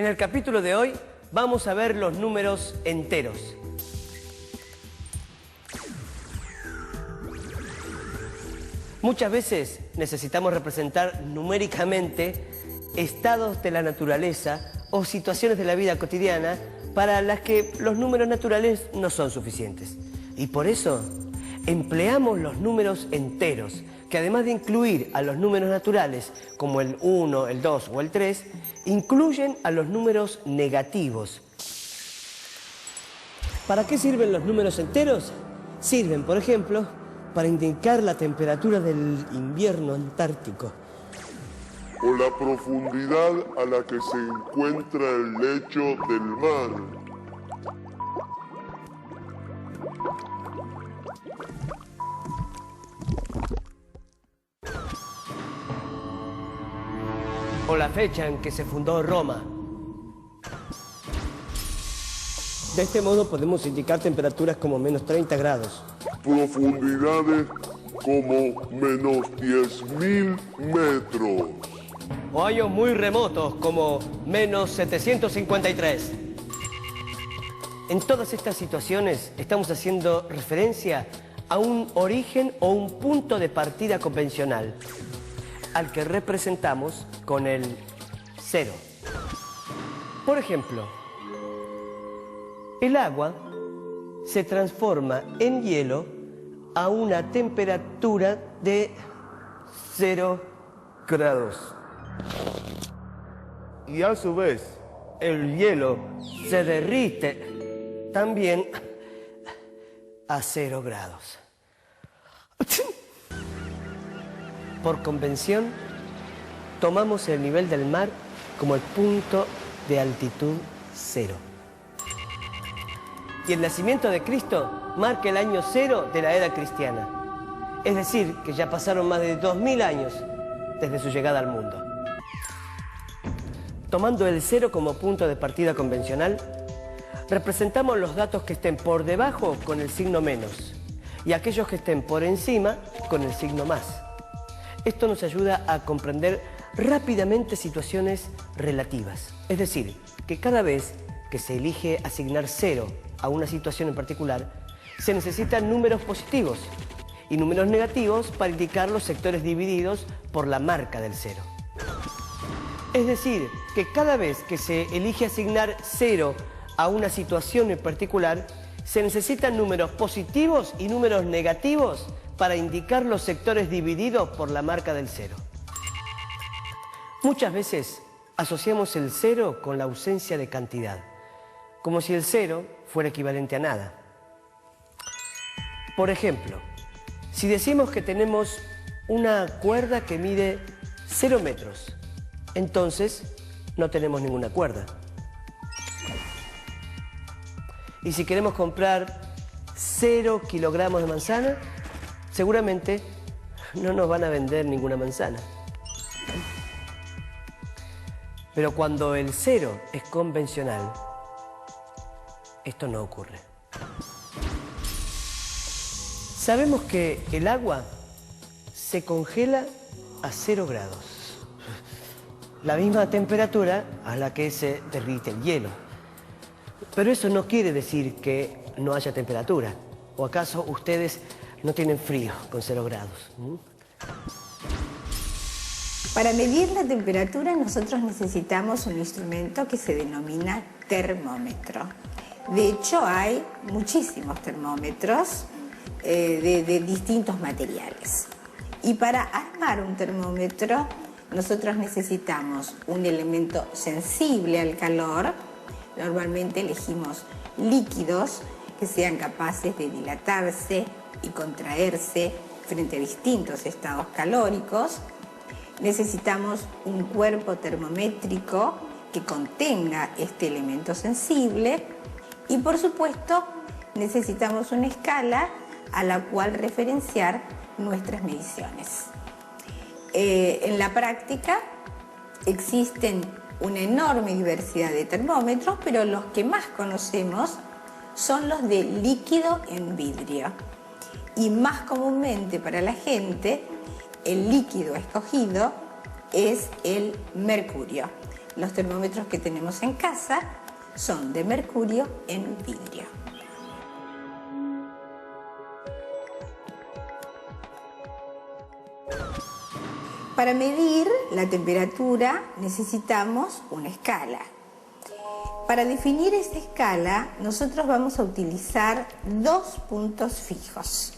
En el capítulo de hoy vamos a ver los números enteros. Muchas veces necesitamos representar numéricamente estados de la naturaleza o situaciones de la vida cotidiana para las que los números naturales no son suficientes. Y por eso empleamos los números enteros, que además de incluir a los números naturales, como el 1, el 2 o el 3, incluyen a los números negativos. ¿Para qué sirven los números enteros? Sirven, por ejemplo, para indicar la temperatura del invierno antártico. O la profundidad a la que se encuentra el lecho del mar. O la fecha en que se fundó Roma. De este modo podemos indicar temperaturas como menos 30 grados. Profundidades como menos 10.000 metros. O hoyos muy remotos como menos 753. En todas estas situaciones estamos haciendo referencia a un origen o un punto de partida convencional, al que representamos con el 0. Por ejemplo, el agua se transforma en hielo a una temperatura de 0 grados. Y a su vez, el hielo se derrite también a 0 grados. Por convención, tomamos el nivel del mar como el punto de altitud 0. Y el nacimiento de Cristo marca el año 0 de la era cristiana. Es decir, que ya pasaron más de 2000 años desde su llegada al mundo. Tomando el 0 como punto de partida convencional, representamos los datos que estén por debajo con el signo menos y aquellos que estén por encima con el signo más. Esto nos ayuda a comprender rápidamente situaciones relativas. Es decir, que cada vez que se elige asignar 0 a una situación en particular, se necesitan números positivos y números negativos para indicar los sectores divididos por la marca del 0. Es decir, que cada vez que se elige asignar 0 a una situación en particular, se necesitan números positivos y números negativos para indicar los sectores divididos por la marca del 0. Muchas veces asociamos el 0 con la ausencia de cantidad, como si el 0 fuera equivalente a nada. Por ejemplo, si decimos que tenemos una cuerda que mide 0 metros, entonces no tenemos ninguna cuerda. Y si queremos comprar 0 kilogramos de manzana, seguramente no nos van a vender ninguna manzana. Pero cuando el 0 es convencional, esto no ocurre. Sabemos que el agua se congela a 0 grados, la misma temperatura a la que se derrite el hielo. Pero eso no quiere decir que no haya temperatura. ¿O acaso ustedes no tienen frío con 0 grados? Para medir la temperatura nosotros necesitamos un instrumento que se denomina termómetro. De hecho hay muchísimos termómetros de distintos materiales. Y para armar un termómetro nosotros necesitamos un elemento sensible al calor. Normalmente elegimos líquidos que sean capaces de dilatarse y contraerse frente a distintos estados calóricos. Necesitamos un cuerpo termométrico que contenga este elemento sensible y, por supuesto, necesitamos una escala a la cual referenciar nuestras mediciones. En la práctica existen una enorme diversidad de termómetros, pero los que más conocemos son los de líquido en vidrio. Y más comúnmente para la gente, el líquido escogido es el mercurio. Los termómetros que tenemos en casa son de mercurio en vidrio. Para medir la temperatura necesitamos una escala. Para definir esta escala, nosotros vamos a utilizar dos puntos fijos.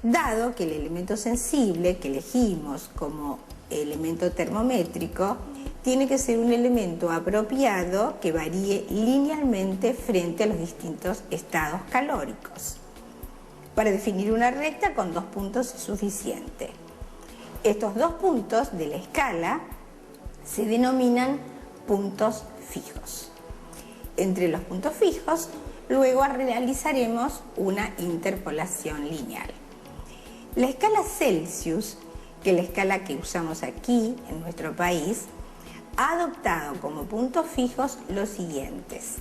Dado que el elemento sensible que elegimos como elemento termométrico tiene que ser un elemento apropiado que varíe linealmente frente a los distintos estados calóricos. Para definir una recta con 2 puntos es suficiente. Estos 2 puntos de la escala se denominan puntos fijos. Entre los puntos fijos, luego realizaremos una interpolación lineal. La escala Celsius, que es la escala que usamos aquí en nuestro país, ha adoptado como puntos fijos los siguientes.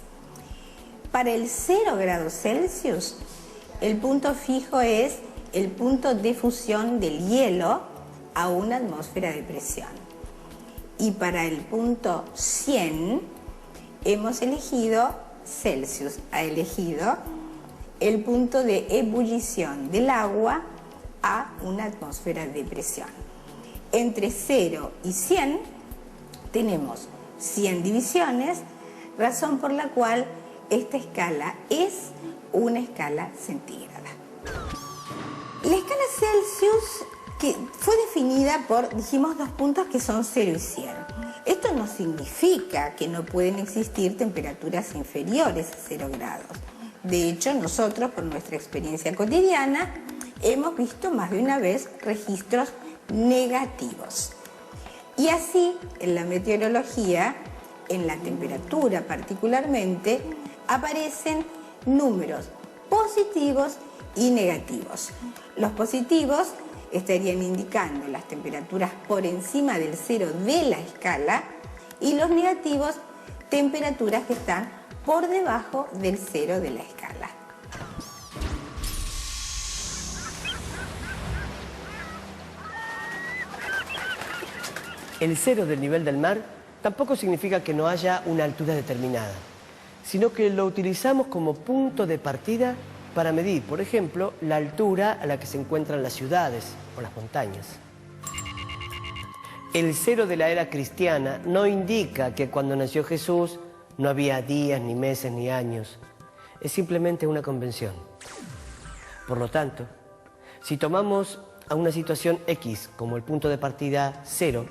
Para el 0 grados Celsius, el punto fijo es el punto de fusión del hielo a una atmósfera de presión. Y para el punto 100, hemos elegido, Celsius ha elegido, el punto de ebullición del agua a una atmósfera de presión. Entre 0 y 100 tenemos 100 divisiones, razón por la cual esta escala es una escala centígrada. La escala Celsius que fue definida por, dijimos, 2 puntos que son 0 y 100. Esto no significa que no pueden existir temperaturas inferiores a 0 grados. De hecho, nosotros, por nuestra experiencia cotidiana, hemos visto más de una vez registros negativos. Y así, en la meteorología, en la temperatura particularmente, aparecen números positivos y negativos. Los positivos estarían indicando las temperaturas por encima del 0 de la escala y los negativos, temperaturas que están por debajo del 0 de la escala. El 0 del nivel del mar tampoco significa que no haya una altura determinada, sino que lo utilizamos como punto de partida para medir, por ejemplo, la altura a la que se encuentran las ciudades o las montañas. El 0 de la era cristiana no indica que cuando nació Jesús no había días, ni meses, ni años. Es simplemente una convención. Por lo tanto, si tomamos a una situación X como el punto de partida 0,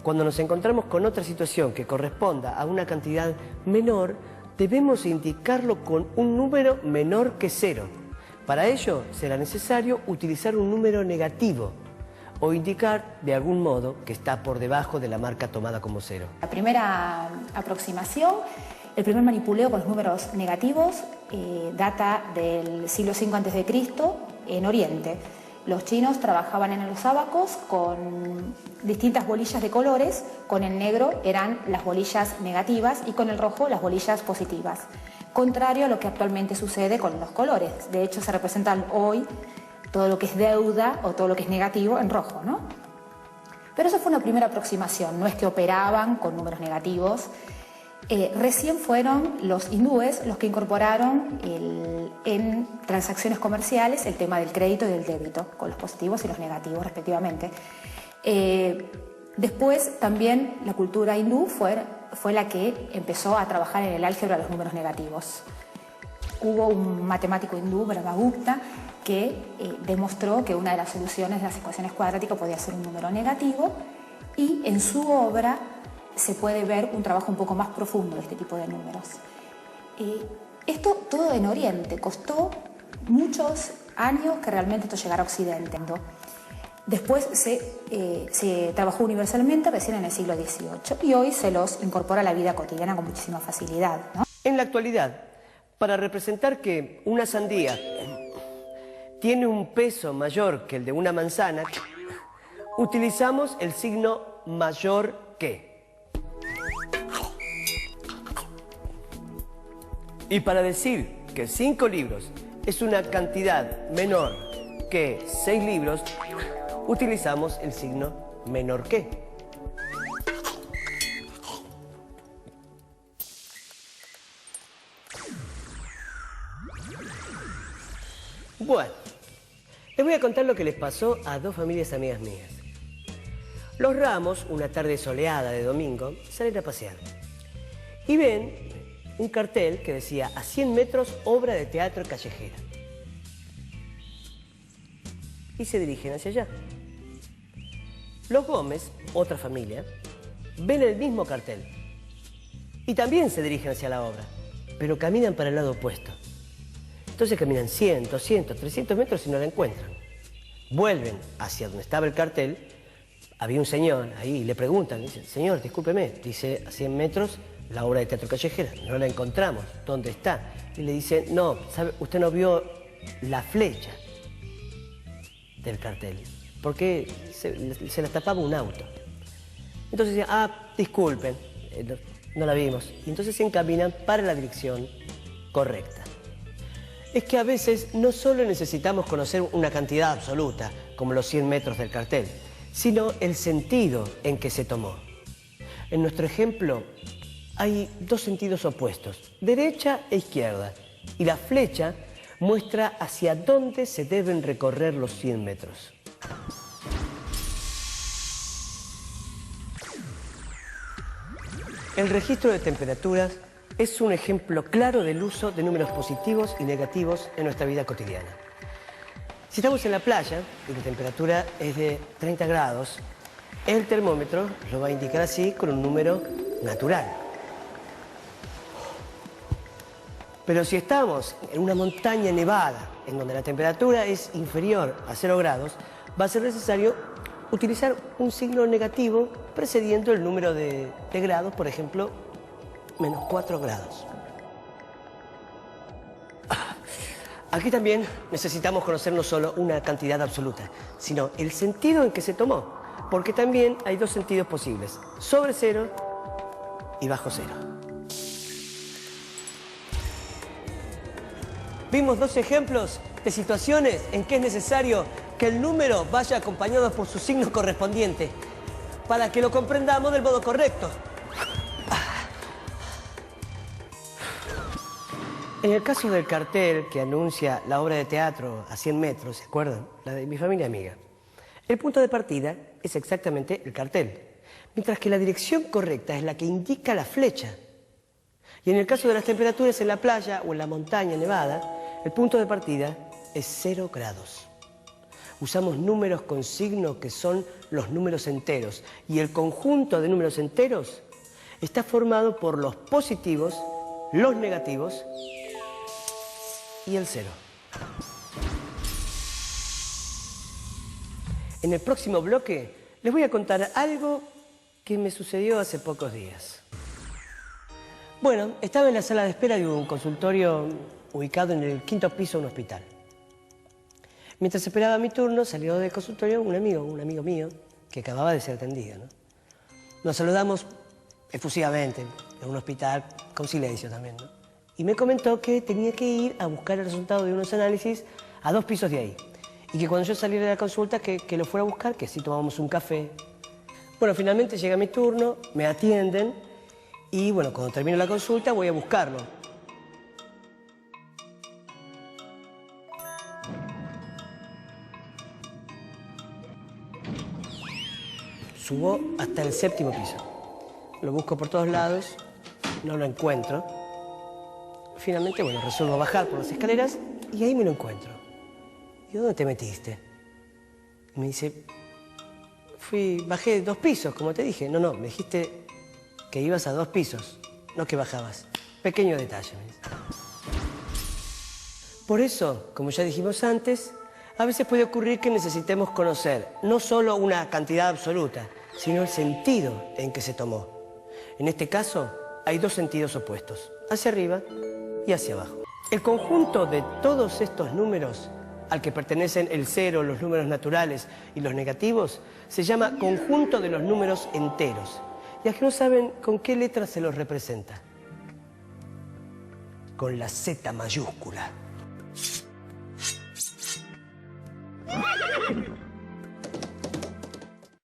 cuando nos encontramos con otra situación que corresponda a una cantidad menor, debemos indicarlo con un número menor que 0. Para ello será necesario utilizar un número negativo o indicar de algún modo que está por debajo de la marca tomada como 0. La primera aproximación, el primer manipuleo con los números negativos data del siglo V a.C. en Oriente. Los chinos trabajaban en los ábacos con distintas bolillas de colores, con el negro eran las bolillas negativas y con el rojo las bolillas positivas, contrario a lo que actualmente sucede con los colores. De hecho, se representan hoy todo lo que es deuda o todo lo que es negativo en rojo, ¿no? Pero eso fue una primera aproximación, no es que operaban con números negativos. Recién fueron los hindúes los que incorporaron en transacciones comerciales el tema del crédito y del débito, con los positivos y los negativos respectivamente. Después también la cultura hindú fue la que empezó a trabajar en el álgebra de los números negativos. Hubo un matemático hindú, Brahmagupta, que demostró que una de las soluciones de las ecuaciones cuadráticas podía ser un número negativo, y en su obra se puede ver un trabajo un poco más profundo de este tipo de números. Esto todo en Oriente, costó muchos años que realmente esto llegara a Occidente. Después se trabajó universalmente recién en el siglo XVIII y hoy se los incorpora a la vida cotidiana con muchísima facilidad, ¿no? En la actualidad, para representar que una sandía tiene un peso mayor que el de una manzana, utilizamos el signo mayor que. Y para decir que 5 libros es una cantidad menor que 6 libros, utilizamos el signo menor que. Bueno, les voy a contar lo que les pasó a dos familias amigas mías. Los Ramos, una tarde soleada de domingo, salen a pasear y ven un cartel que decía a 100 metros obra de teatro callejera. Y se dirigen hacia allá. Los Gómez, otra familia, ven el mismo cartel y también se dirigen hacia la obra, pero caminan para el lado opuesto. Entonces caminan 100, 200, 300 metros y no la encuentran. Vuelven hacia donde estaba el cartel, había un señor ahí y le preguntan, dicen, señor, discúlpeme, dice a 100 metros la obra de teatro callejera, no la encontramos, ¿dónde está? Y le dicen, no, ¿sabe? Usted no vio la flecha del cartel, porque se la tapaba un auto. Entonces dicen, disculpen, no la vimos. Y entonces se encaminan para la dirección correcta. Es que a veces no solo necesitamos conocer una cantidad absoluta, como los 100 metros del cartel, sino el sentido en que se tomó. En nuestro ejemplo hay dos sentidos opuestos, derecha e izquierda, y la flecha muestra hacia dónde se deben recorrer los 100 metros. El registro de temperaturas es un ejemplo claro del uso de números positivos y negativos en nuestra vida cotidiana. Si estamos en la playa y la temperatura es de 30 grados, el termómetro lo va a indicar así con un número natural. Pero si estamos en una montaña nevada, en donde la temperatura es inferior a 0 grados, va a ser necesario utilizar un signo negativo precediendo el número de grados, por ejemplo, menos 4 grados. Aquí también necesitamos conocer no solo una cantidad absoluta, sino el sentido en que se tomó, porque también hay dos sentidos posibles, sobre 0 y bajo 0. Vimos dos ejemplos de situaciones en que es necesario que el número vaya acompañado por su signo correspondiente para que lo comprendamos del modo correcto. En el caso del cartel que anuncia la obra de teatro a 100 metros, ¿se acuerdan? La de mi familia amiga. El punto de partida es exactamente el cartel, mientras que la dirección correcta es la que indica la flecha. Y en el caso de las temperaturas en la playa o en la montaña nevada, el punto de partida es 0 grados. Usamos números con signo que son los números enteros, y el conjunto de números enteros está formado por los positivos, los negativos y el 0. En el próximo bloque les voy a contar algo que me sucedió hace pocos días. Bueno, estaba en la sala de espera de un consultorio ubicado en el 5º piso de un hospital. Mientras esperaba mi turno, salió del consultorio un amigo mío, que acababa de ser atendido, ¿no? Nos saludamos efusivamente en un hospital con silencio también, ¿no? Y me comentó que tenía que ir a buscar el resultado de unos análisis a 2 pisos de ahí. Y que cuando yo saliera de la consulta, que lo fuera a buscar, que así tomábamos un café. Bueno, finalmente llega mi turno, me atienden y, bueno, cuando termino la consulta voy a buscarlo. Subo hasta el 7º piso. Lo busco por todos lados, no lo encuentro. Finalmente, bueno, resuelvo bajar por las escaleras y ahí me lo encuentro. ¿Y dónde te metiste? Y me dice, bajé 2 pisos, como te dije. No, me dijiste que ibas a 2 pisos, no que bajabas. Pequeño detalle, me dice. Por eso, como ya dijimos antes, a veces puede ocurrir que necesitemos conocer no solo una cantidad absoluta, sino el sentido en que se tomó. En este caso, hay 2 sentidos opuestos, hacia arriba y hacia abajo. El conjunto de todos estos números al que pertenecen el 0, los números naturales y los negativos, se llama conjunto de los números enteros. Y aquí no saben con qué letra se los representa. Con la Z mayúscula.